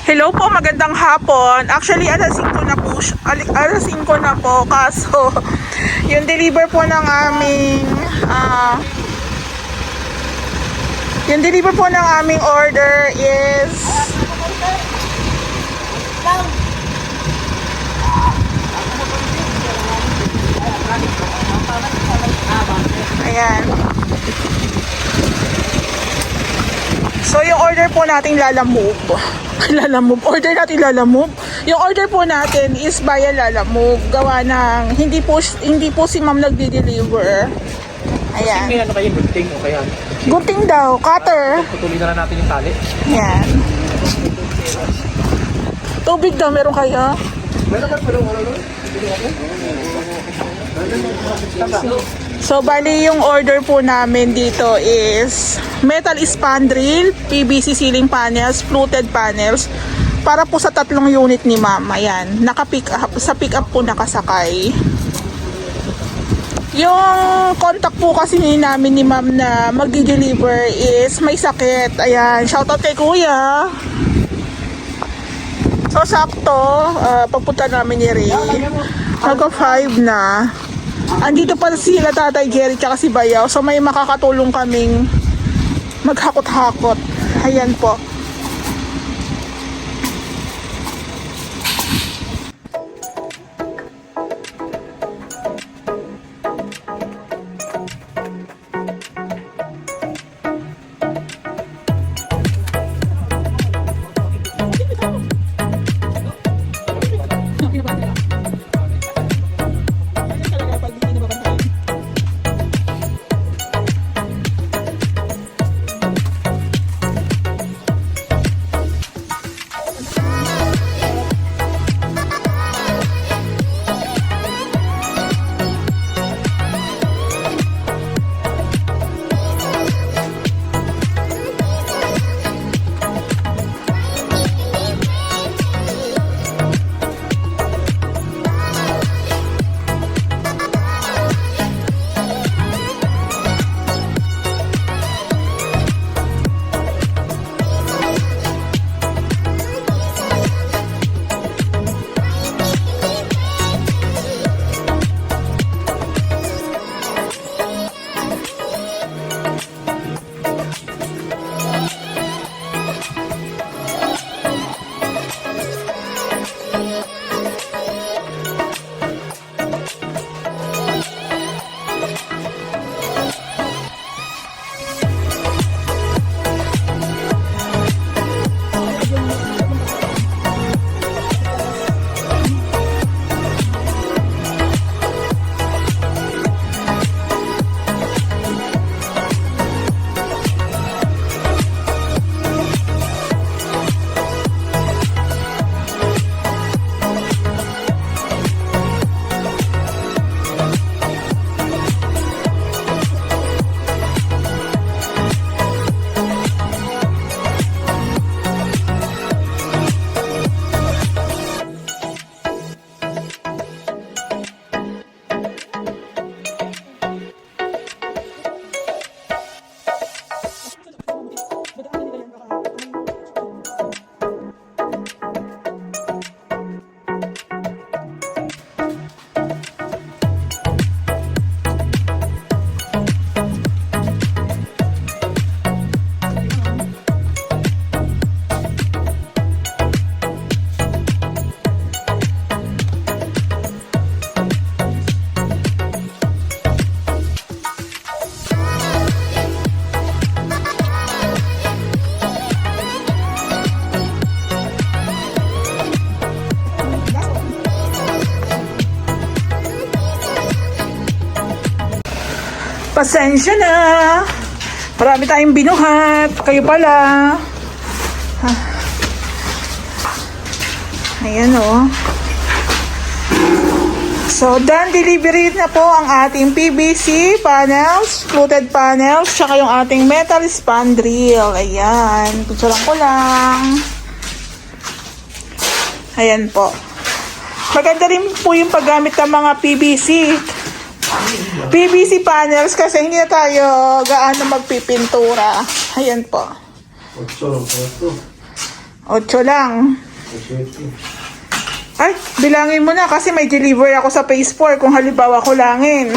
Hello po, magandang hapon. Actually, alas 5 na po, alas 5 na po, kaso yung deliver po ng aming order is ayan. So, yung order po natin lalamove. Order natin lalamove. Yung order po natin is via lalamove. Gawa ng, hindi po si ma'am nagdi-deliver. Ayan. May ano kayo, gunting o kaya? Gunting daw, cutter. Putulin na lang natin yung tali. Ayan. Tubig daw, meron kayo? Meron ka pala wala. So, bali yung order po namin dito is metal spandrel, PVC ceiling panels, fluted panels para po sa 3 unit ni ma'am. Ayan, naka-pick up, sa pick up po nakasakay. Yung contact po kasi namin ni ma'am na mag-deliver is may sakit. Ayan, shoutout kay kuya. So, sakto, pagpunta namin ni Ray. Mag-5 na. Andito pa sila Tatay Jerry tsaka si Bayaw. So may makakatulong kaming maghakot-hakot. Ayan po. Pasensya na. Marami tayong binuhat. Kayo pala. Ayan o. So, done delivery na po ang ating PVC panels, fluted panels, tsaka yung ating metal spandrel. Ayan. Picturean ko lang. Ayan po. Maganda rin po yung paggamit ng mga PVC panels kasi hindi na tayo gaano magpipintura. Ayan po. 8 lang. Ay, bilangin mo na kasi may deliver ako sa phase 4 kung halimbawa kulangin.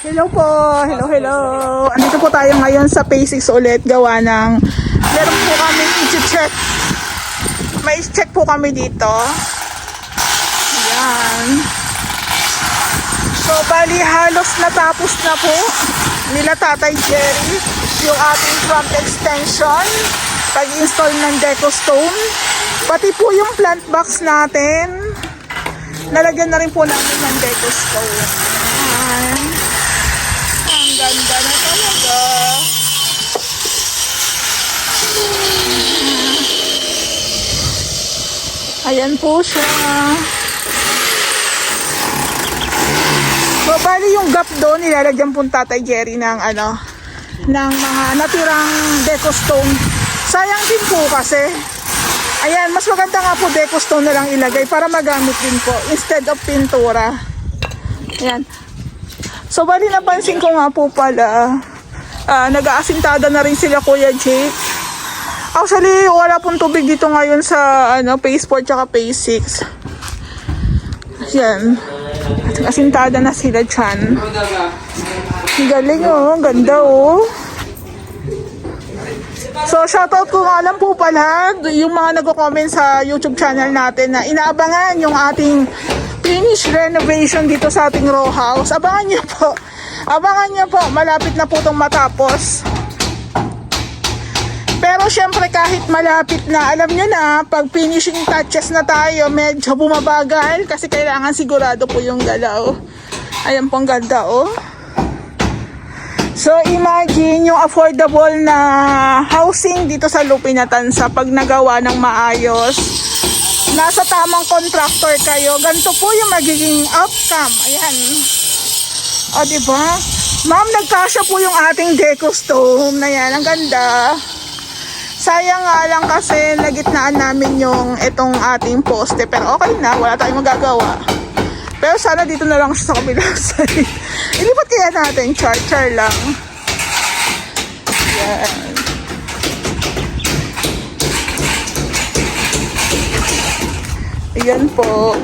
Hello po, hello. Andito po tayo ngayon sa Phase 6 ulit gawa ng meron po kami i-check. May check po kami dito. Ayan. So, bali halos natapos na po nila Tatay Jerry yung ating front extension, pag-install ng deco stone, pati po yung plant box natin. Nalagyan na rin po namin ng deco stone. Ayan. Ang ganda na talaga. Ayan po siya. So, bali yung gap doon, nilalagyan po Tatay Jerry ng ng mga natirang deco stone. Sayang din po kasi. Ayan, mas maganda nga po deco stone na lang ilagay para magamit din po instead of pintura. Ayan. So, bali napansin ko nga po pala, nag-aasintada na rin sila Kuya Jake. Actually, wala pong tubig dito ngayon sa phase 4 tsaka phase 6. Yan. Asintada na sila dyan. Galing oh, ganda oh. So, shoutout ko nga lang po pala yung mga nagko-comment sa YouTube channel natin na inaabangan yung ating finish renovation dito sa ating row house. Abangan niyo po. Abangan niyo po. Malapit na po itong matapos. Pero syempre kahit malapit na, alam niyo na, pag finishing touches na tayo, medyo bumabagal kasi kailangan sigurado po yung galaw. Ayan pong ganda oh. So imagine yung affordable na housing dito sa Lupinatan sa pag nagawa ng maayos. Nasa tamang contractor kayo, ganito po yung magiging outcome. Ayan. O, diba? Ma'am, nagkasya po yung ating deco stone na yan. Ang ganda. Sayang nga lang kasi nagitnaan namin yung itong ating poste. Pero okay na, wala tayong magagawa. Pero sana dito na lang siya sa kabilang side. Ilipat kaya natin, char lang. Yan. Ayan po.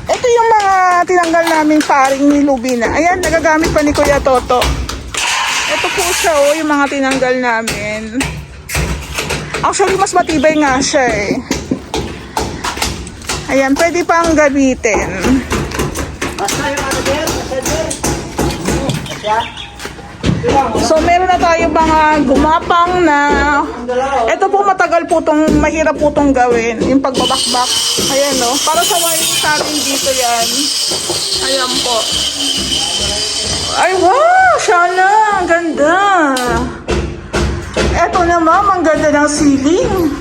Ito yung mga tinanggal namin paring ni Lubina. Ayan, nagagamit pa ni Kuya Toto. Ito po siya oh, yung mga tinanggal namin. Actually, mas matibay nga siya eh. Ayan, pwede pang gamitin. So, meron na tayo mga gumapang na... Ito po matagal po itong, mahirap po itong gawin. Yung pagbabakbak. Ayan o. Para sa wiring sa atin dito yan. Ayan po. Ay, wow! Sana! Ang ganda! Ito naman, ang ganda ng ceiling.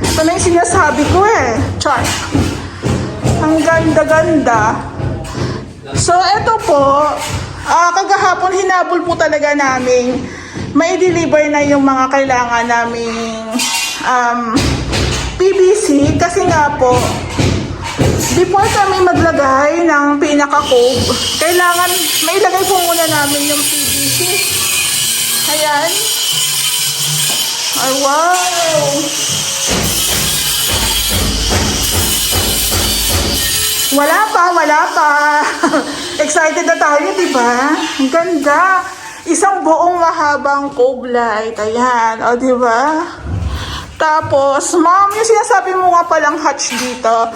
Ito na yung sinasabi ko eh. Char. Ang ganda-ganda. So, ito po... kagahapon hinabol po talaga namin may deliver na yung mga kailangan naming PVC kasi nga po before kami maglagay ng pinaka-cove kailangan mailagay po muna namin yung PVC. Ayan. Ay, wow! Wala pa. Excited na tayo, diba? Ang ganda. Isang buong mahabang cove light. Ayan, o diba? Tapos, ma'am, yung sinasabi mo nga palang hatch dito,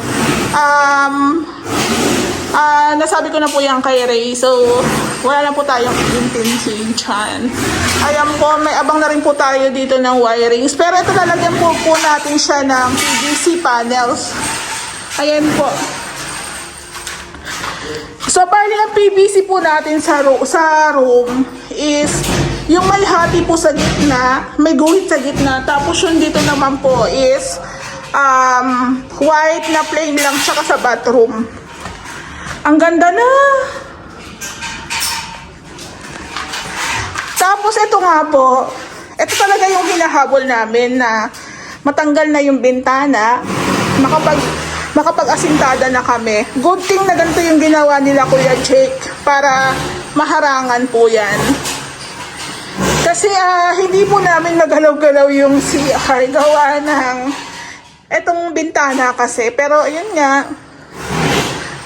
nasabi ko na po yan kay Ray. So, wala na po tayong intention dyan. Ayan po, may abang na rin po tayo dito ng wirings. Pero ito lalagyan po natin siya ng PVC panels. Ayan po. So, bali ang PVC po natin sa room is yung may hati po sa gitna, may guhit sa gitna, tapos yung dito naman po is white na plain lang tsaka sa bathroom. Ang ganda na. Tapos ito nga po, ito talaga yung hinahabol namin na matanggal na yung bintana, makapag-asintada na kami. Good thing na ganito yung ginawa nila Kuya Jake para maharangan po yan. Kasi hindi po namin magalaw-galaw yung CR gawa ng etong bintana kasi. Pero yun nga,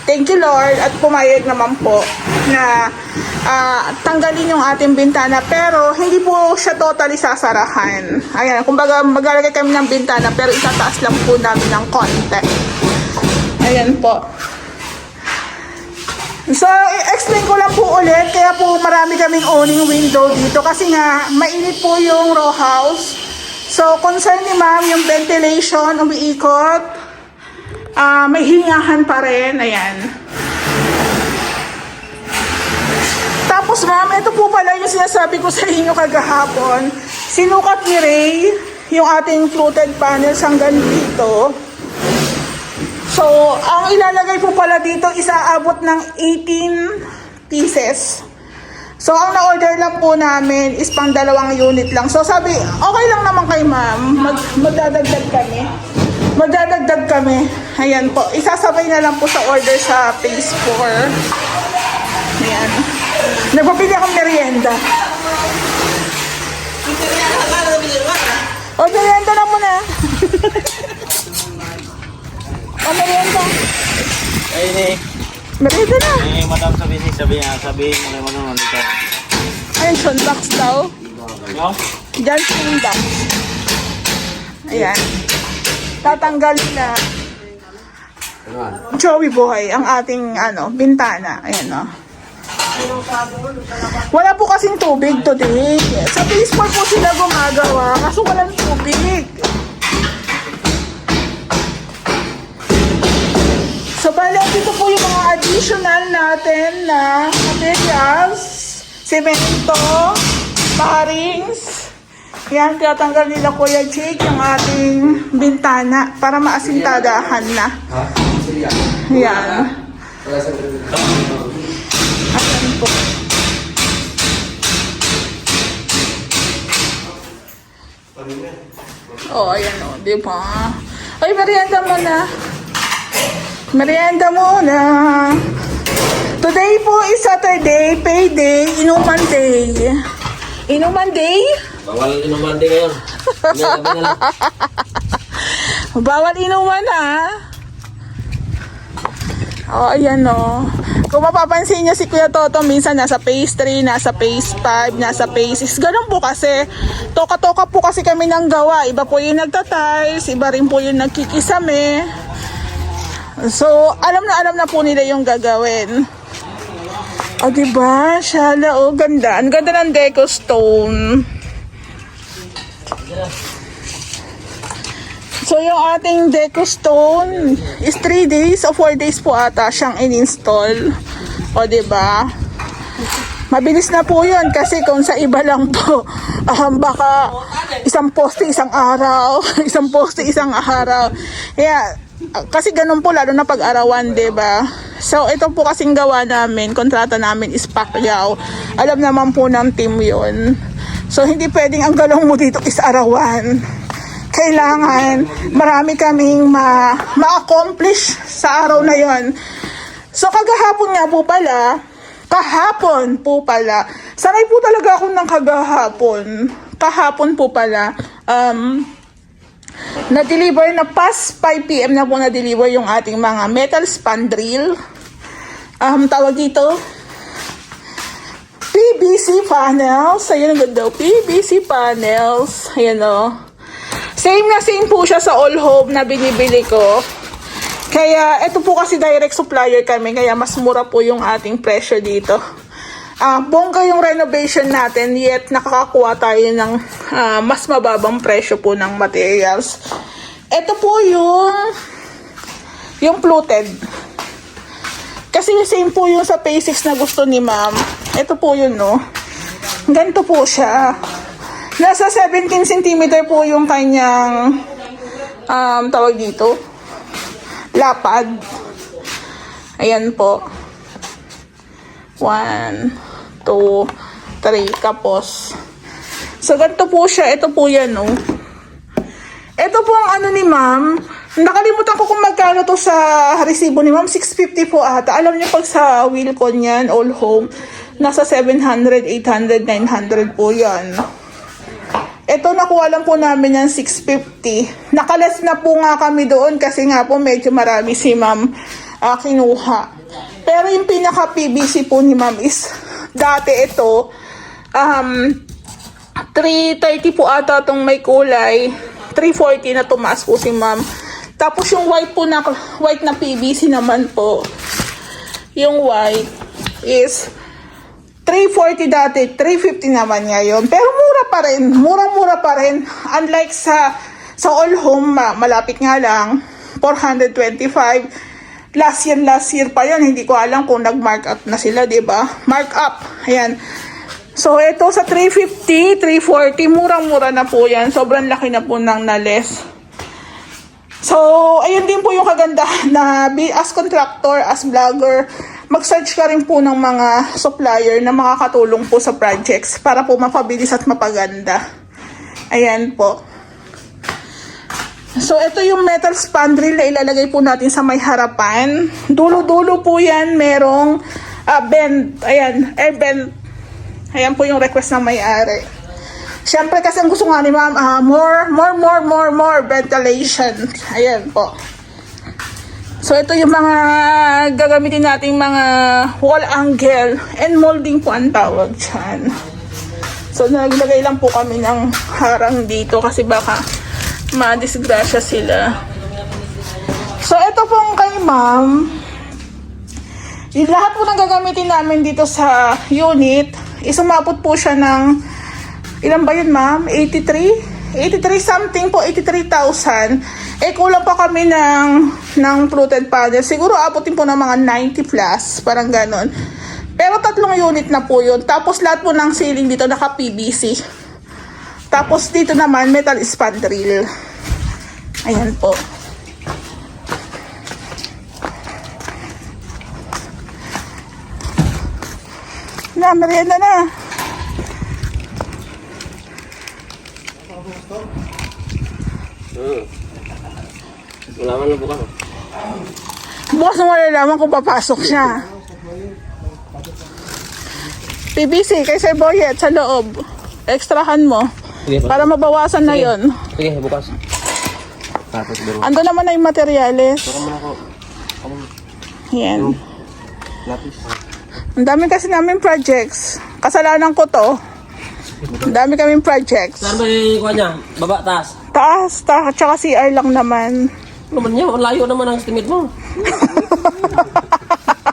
thank you Lord at pumayag naman po na tanggalin yung ating bintana pero hindi po siya totally sasarahan. Ayan, kumbaga maglalagay kami ng bintana pero itataas lang po namin ng konti. Ayan po. So, i-explain ko lang po ulit kaya po marami kaming owning window dito kasi nga mainit po yung row house. So, concern ni ma'am yung ventilation umiikot. May hingahan pa rin. Ayan. Tapos ma'am, ito po pala yung sinasabi ko sa inyo kagahapon. Sinukat ni Ray yung ating fluted panels hanggang dito. So, ang ilalagay po pala dito is aabot ng 18 pieces. So, ang na-order lang po namin is pang 2 unit lang. So, sabi, okay lang naman kay ma'am. Magdadagdag kami. Magdadagdag kami. Ayan po. Isasabay na lang po sa order sa phase 4. Ayan. Nagpapili akong merienda. O, merienda na muna. O, merienda. Eh, Merienda na. madam sabihin mo naman dito. Ayun, John Box daw. No? Johnson Box. Ayan. Tatanggalin na Joey Boy ang ating bintana. Ayan o. Wala po kasing tubig today. Sa basement po sila gumagawa kaso walang tubig. So, bale, dito po yung mga additional natin na materials. Semento, parings. Yan, tinatanggal nila Kuya Jake yung ating bintana para maasintadahan na. Yan. Ayan po. Oh, ayan o, di ba? Ay, merienda mo na. Merienda muna. Today po is Saturday, payday, inuman day. Inuman day? Bawal inuman din ngayon. Bawal inuman Oh, ayan o. Kung mapapansin niyo si Kuya Toto, minsan nasa phase 3, nasa phase 5, nasa phase 6. Ganun po kasi. Toka-toka po kasi kami ng gawa. Iba po yung nagtatiles, iba rin po yung nagkikisame. So, alam na po nila yung gagawin. O, diba? Shala, ganda. Ang ganda ng deco stone. So, yung ating deco stone is 3 days o 4 days po ata siyang in-install. O, diba? Mabilis na po yun kasi kung sa iba lang po, baka isang poste, isang araw. Isang poste, isang araw. Yeah. Kasi ganun po lalo na pag-arawan, diba? So, ito po kasing gawa namin, kontrata namin is Pacquiao. Alam naman po ng team yun. So, hindi pwedeng ang galong mo dito is arawan. Kailangan marami kaming ma-accomplish sa araw na yon. So, kahapon po pala, sanay po talaga ako ng kahapon po pala, na-deliver na past 5 PM na po na-deliver yung ating mga metal span drill. Tawag dito, PVC panels. Ayan ang ganda. PVC panels. Ayan o. Same po siya sa all home na binibili ko. Kaya, ito po kasi direct supplier kami. Kaya, mas mura po yung ating presyo dito. Bongga yung renovation natin, yet nakakakuha tayo ng mas mababang presyo po ng materials. Ito po yung fluted. Kasi same po yung sa phase 6 na gusto ni ma'am. Ito po yun, no? Ganito po siya. Nasa 17 cm po yung kanyang tawag dito, lapad. Ayan po. 1, 2, 3. Kapos. So, ganito po siya. Ito po yan, oh. Ito po ang ano ni ma'am. Nakalimutan ko kung magkano to sa resibo ni ma'am. 650 po ata. Alam niyo pag sa Wilcon yan, all home, nasa 700, 800, 900 po yan. Ito nakuha lang po namin yan 650. Nakalas na po nga kami doon kasi nga po medyo marami si ma'am kinuha. Pero yung pinaka PVC po ni ma'am is dati ito 330 po ata itong may kulay. 340 na tumaas po si ma'am. Tapos yung white na PVC naman po. Yung white is 340 dati, 350 naman ngayon. Pero mura pa rin. Murang-mura pa rin. Unlike sa all home, malapit nga lang, 425. Last year pa yan. Hindi ko alam kung nag-mark up na sila, di ba? Mark up. Ayan. So, ito sa 350, 340, murang-mura na po yan. Sobrang laki na po ng na-less. So, ayun din po yung kagandahan na as contractor, as vlogger, mag-search ka rin po ng mga supplier na makakatulong po sa projects para po mapabilis at mapaganda. Ayan po. So, ito yung metal spandrel na ilalagay po natin sa may harapan. Dulo-dulo po yan, merong bend. Ayan, air bend. Ayan po yung request ng may-ari. Siyempre kasi ang gusto nga ni ma'am, more ventilation. Ayan po. So ito yung mga gagamitin nating mga wall angle and molding po ang tawag dyan. So naglagay lang po kami ng harang dito kasi baka madisgrasya sila. So ito pong kay ma'am, yung lahat po ng gagamitin namin dito sa unit, isumabot po siya ng, ilan ba yun ma'am? 83 something po, 83,000. Eh kulang pa kami ng fluted panel. Siguro abutin po ng mga 90 plus, parang ganon. Pero 3 unit na po yun. Tapos lahat po ng ceiling dito naka PVC. Tapos dito naman metal spandrel. Ayan po. Merienda na. Wala man na bukas. Bukas na malalaman kung papasok siya. PVC kay Sir Boyet sa loob. Extrahan mo. Sige, para mabawasan na yon. Sige, bukas. Tapos dalawa. Ando naman na yung materyales. Para mo ako. Yan. Lapis. Ang dami kasi namin projects. Kasalanan ko to. Ang dami kaming projects. Saan ba yung kuha niya? Baba, taas? Taas, tsaka CR lang naman. Ano naman niya? Layo naman ang estimate mo.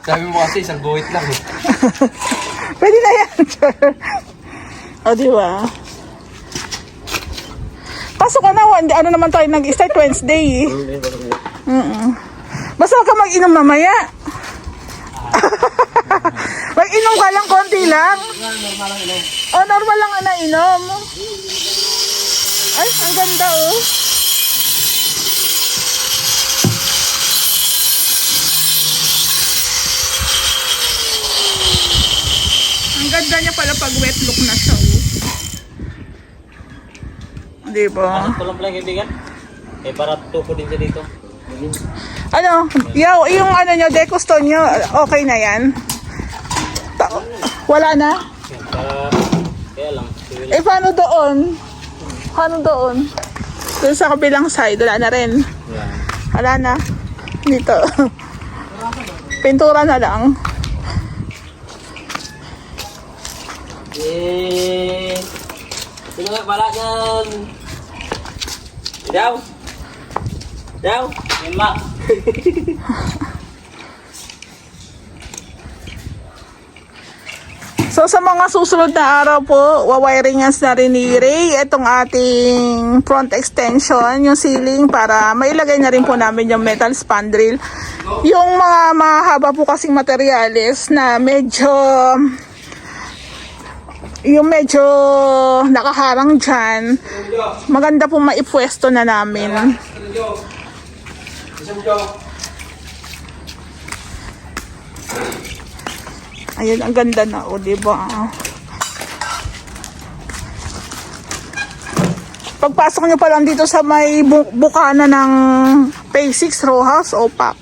Sabi mo kasi, isang buhit lang eh. Pwede na yan, sir. O, di ba? Pasok ka na, ano naman tayo nag-start Wednesday eh. Basta huwag ka mag-inom mamaya. Mag-inom ka lang, konti lang. O, normal lang na inom. Ay, ang ganda oh. Ang ganda niya pala pag wet look na siya oh. Diba? Ito lang pala kaibigan. Eh, para tupo din siya dito. Ano, yung ano nyo, decostone nyo, okay na yan? Wala na? Para, kaya lang. Eh, paano doon? Paano doon? Doon sa kabilang side, wala na rin. Yan. Wala na. Dito. Pintura na lang. Eh, sino nga pala dyan? Daw? Daw? Yan, Mac. So sa mga susunod na araw po, wawiringan na rin ni Ray itong ating front extension, yung ceiling para mailagay na rin po namin yung metal spandrel. Yung mga mahaba po kasing materyales na medyo nakaharang dyan, maganda po maipwesto na namin. Ayun, ang ganda na, o, diba? Pagpasok nyo pa lang dito sa may bukana ng Phase 6 row house, opak.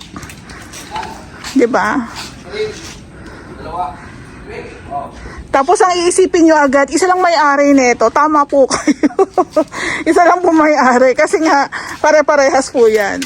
Diba? Tapos ang iisipin nyo agad, isa lang may-ari nito. Tama po kayo. Isa lang po may-ari. Kasi nga, pare-parehas po yan.